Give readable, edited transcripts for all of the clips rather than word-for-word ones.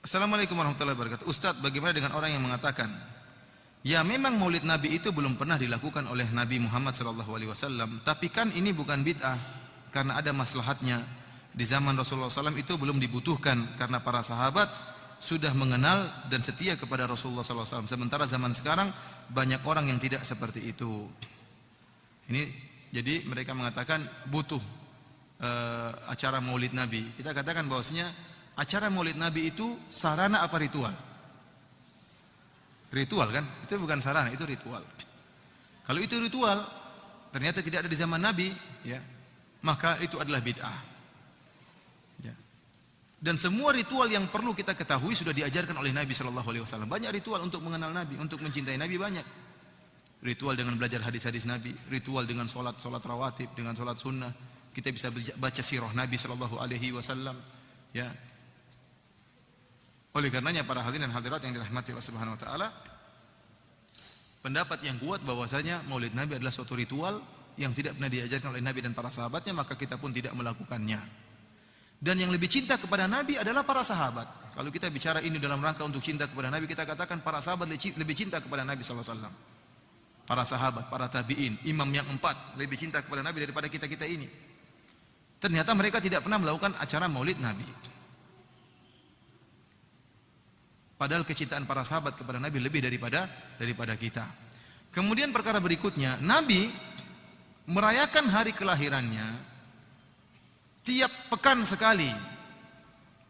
Assalamualaikum warahmatullahi wabarakatuh. Ustadz, bagaimana dengan orang yang mengatakan, ya memang maulid Nabi itu belum pernah dilakukan oleh Nabi Muhammad SAW, tapi kan ini bukan bid'ah karena ada maslahatnya. Di zaman Rasulullah SAW itu belum dibutuhkan karena para sahabat sudah mengenal dan setia kepada Rasulullah SAW. Sementara zaman sekarang banyak orang yang tidak seperti itu. Ini jadi mereka mengatakan butuh acara maulid Nabi. Kita katakan bahwasanya acara maulid Nabi itu sarana apa ritual? Ritual kan? Itu bukan sarana, itu ritual. Kalau itu ritual, ternyata tidak ada di zaman Nabi, ya, maka itu adalah bid'ah. Ya. Dan semua ritual yang perlu kita ketahui sudah diajarkan oleh Nabi SAW. Banyak ritual untuk mengenal Nabi, untuk mencintai Nabi banyak. Ritual dengan belajar hadis-hadis Nabi, ritual dengan sholat rawatib, dengan sholat sunnah. Kita bisa baca sirah Nabi SAW. Ya. Oleh karenanya para hadirin dan hadirat yang dirahmati Allah Subhanahu wa taala, pendapat yang kuat bahwasanya maulid Nabi adalah suatu ritual yang tidak pernah diajarkan oleh Nabi dan para sahabatnya, maka kita pun tidak melakukannya. Dan yang lebih cinta kepada Nabi adalah para sahabat. Kalau kita bicara ini dalam rangka untuk cinta kepada Nabi, kita katakan para sahabat lebih cinta kepada Nabi sallallahu alaihi wasallam. Para sahabat, para tabi'in, imam yang 4 lebih cinta kepada Nabi daripada kita-kita ini. Ternyata mereka tidak pernah melakukan acara maulid Nabi. Padahal kecintaan para sahabat kepada Nabi lebih daripada kita. Kemudian perkara berikutnya, Nabi merayakan hari kelahirannya tiap pekan sekali.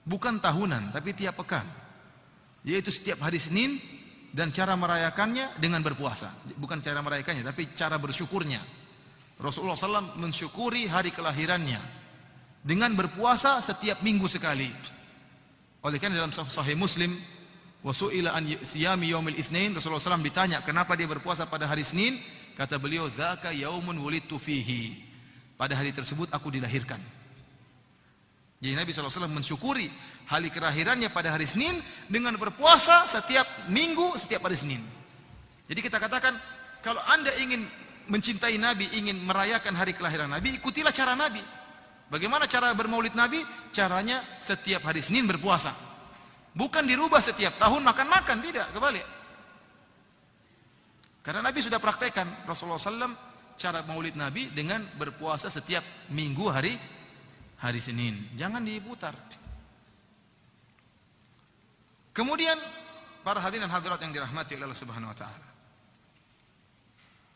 Bukan tahunan, tapi tiap pekan. Yaitu setiap hari Senin, dan cara merayakannya dengan berpuasa. Bukan cara merayakannya, tapi cara bersyukurnya. Rasulullah SAW mensyukuri hari kelahirannya dengan berpuasa setiap minggu sekali. Oleh karena dalam Sahih Muslim, wasu'ila an siyami yaumil itsnain, Rasulullah SAW ditanya kenapa dia berpuasa pada hari Senin, kata beliau, dzaka yaumun wulidtu fihi, pada hari tersebut aku dilahirkan. Jadi Nabi SAW mensyukuri hari kelahirannya pada hari Senin dengan berpuasa setiap minggu, setiap hari Senin. Jadi kita katakan, kalau anda ingin mencintai Nabi, ingin merayakan hari kelahiran Nabi, ikutilah cara Nabi. Bagaimana cara bermaulid Nabi? Caranya setiap hari Senin berpuasa. Bukan dirubah setiap tahun makan-makan, tidak, kebalik. Karena Nabi sudah praktekkan, Rasulullah SAW cara maulid Nabi dengan berpuasa setiap minggu hari Senin. Jangan diputar. Kemudian para hadirin dan hadirat yang dirahmati oleh Allah Subhanahu wa taala,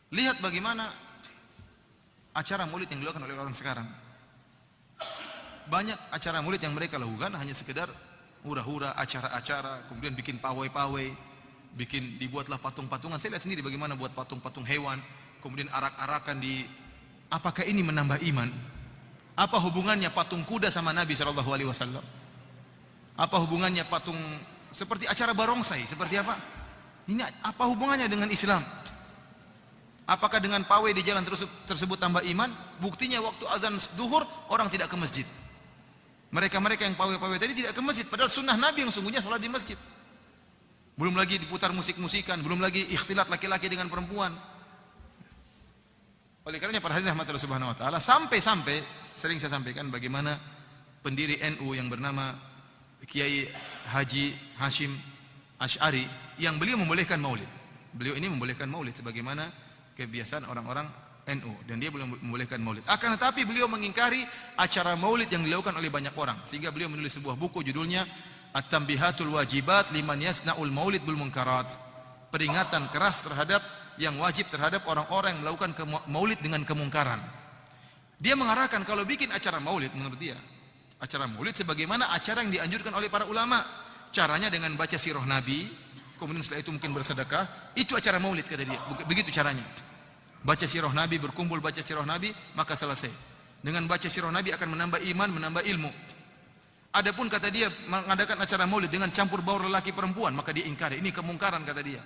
lihat bagaimana acara maulid yang dilakukan oleh orang sekarang. Banyak acara maulid yang mereka lakukan hanya sekedar hura-hura, acara-acara, kemudian bikin pawai-pawai, dibuatlah patung-patungan. Saya lihat sendiri bagaimana buat patung-patung hewan, kemudian arak-arakan di. Apakah ini menambah iman? Apa hubungannya patung kuda sama Nabi SAW? Apa hubungannya patung seperti acara barongsai? Seperti apa? Ini apa hubungannya dengan Islam? Apakah dengan pawai di jalan tersebut tambah iman? Buktinya waktu azan zuhur orang tidak ke masjid. Mereka-mereka yang pawai-pawai tadi tidak ke masjid, padahal sunnah Nabi yang sungguhnya sholat di masjid. Belum lagi diputar musik-musikan, belum lagi ikhtilat laki-laki dengan perempuan. Oleh karenanya para hadirin rahmatullah subhanahu wa ta'ala, sampai-sampai sering saya sampaikan bagaimana pendiri NU yang bernama Kiai Haji Hashim Asy'ari yang beliau membolehkan maulid. Beliau ini membolehkan maulid sebagaimana kebiasaan orang-orang NU, dan dia belum membolehkan maulid. Akan tetapi beliau mengingkari acara maulid yang dilakukan oleh banyak orang, sehingga beliau menulis sebuah buku judulnya At-Tanbihatul Wajibat Liman Yasna'ul Maulid Bil Munkarat. Peringatan keras terhadap yang wajib terhadap orang-orang yang melakukan maulid dengan kemungkaran. Dia mengarahkan kalau bikin acara maulid, menurut dia acara maulid sebagaimana acara yang dianjurkan oleh para ulama. Caranya dengan baca sirah Nabi, kemudian setelah itu mungkin bersedekah, itu acara maulid kata dia. Begitu caranya. Baca sirah Nabi, berkumpul baca sirah Nabi, maka selesai. Dengan baca sirah Nabi akan menambah iman, menambah ilmu. Adapun kata dia mengadakan acara maulid dengan campur baur lelaki perempuan, maka dia ingkari. Ini kemungkaran kata dia.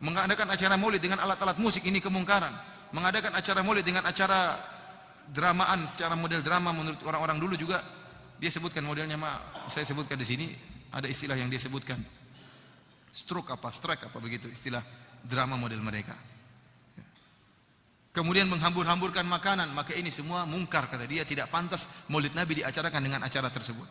Mengadakan acara maulid dengan alat-alat musik, ini kemungkaran. Mengadakan acara maulid dengan acara dramaan, secara model drama menurut orang-orang dulu juga dia sebutkan modelnya, saya sebutkan di sini ada istilah yang dia sebutkan. Strike apa begitu istilah drama model mereka. Kemudian menghambur-hamburkan makanan, maka ini semua mungkar kata dia, tidak pantas maulid Nabi diacarakan dengan acara tersebut.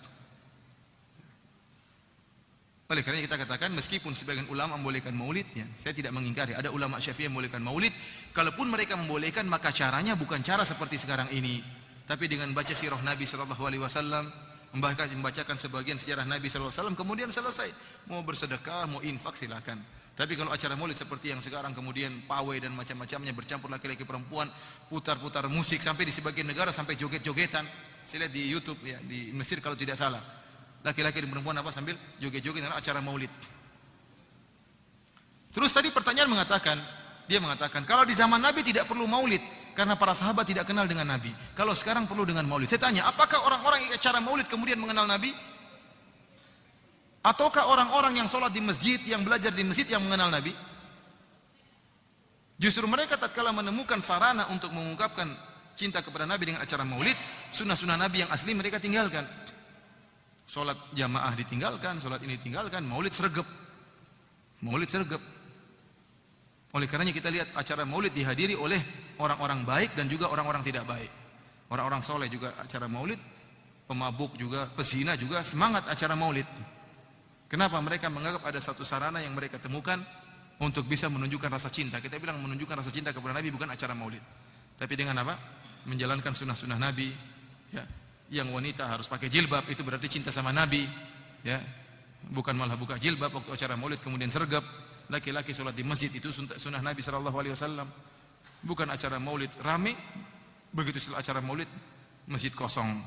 Oleh karena kita katakan meskipun sebagian ulama membolehkan maulid, ya, saya tidak mengingkari. Ada ulama Syafi'i yang membolehkan maulid. Kalaupun mereka membolehkan, maka caranya bukan cara seperti sekarang ini, tapi dengan baca sirah Nabi sallallahu alaihi wasallam, membacakan sebagian sejarah Nabi sallallahu alaihi wasallam, kemudian selesai. Mau bersedekah, mau infak silakan. Tapi kalau acara maulid seperti yang sekarang, kemudian pawai dan macam-macamnya bercampur laki-laki perempuan, putar-putar musik, sampai di sebagian negara sampai joget-jogetan. Saya lihat di YouTube, ya, di Mesir kalau tidak salah. Laki-laki dan perempuan apa sambil joget-joget dalam acara maulid. Terus tadi pertanyaan dia mengatakan kalau di zaman Nabi tidak perlu maulid karena para sahabat tidak kenal dengan Nabi. Kalau sekarang perlu dengan maulid. Saya tanya, apakah orang-orang yang acara maulid kemudian mengenal Nabi? Ataukah orang-orang yang sholat di masjid, yang belajar di masjid yang mengenal Nabi? Justru mereka tatkala menemukan sarana untuk mengungkapkan cinta kepada Nabi dengan acara maulid, sunnah-sunnah Nabi yang asli mereka tinggalkan. Sholat jamaah ditinggalkan, sholat ini ditinggalkan, maulid sergap. Maulid sergap. Oleh karenanya kita lihat acara maulid dihadiri oleh orang-orang baik dan juga orang-orang tidak baik. Orang-orang soleh juga acara maulid, pemabuk juga, pezina juga semangat acara maulid. Kenapa? Mereka menganggap ada satu sarana yang mereka temukan untuk bisa menunjukkan rasa cinta. Kita bilang menunjukkan rasa cinta kepada Nabi bukan acara maulid. Tapi dengan apa? Menjalankan sunnah-sunnah Nabi, ya. Yang wanita harus pakai jilbab, itu berarti cinta sama Nabi, ya. Bukan malah buka jilbab waktu acara maulid kemudian sergap. Laki-laki sholat di masjid, itu sunnah Nabi sallallahu alaihi wasallam. Bukan acara maulid rame, begitu setelah acara maulid masjid kosong.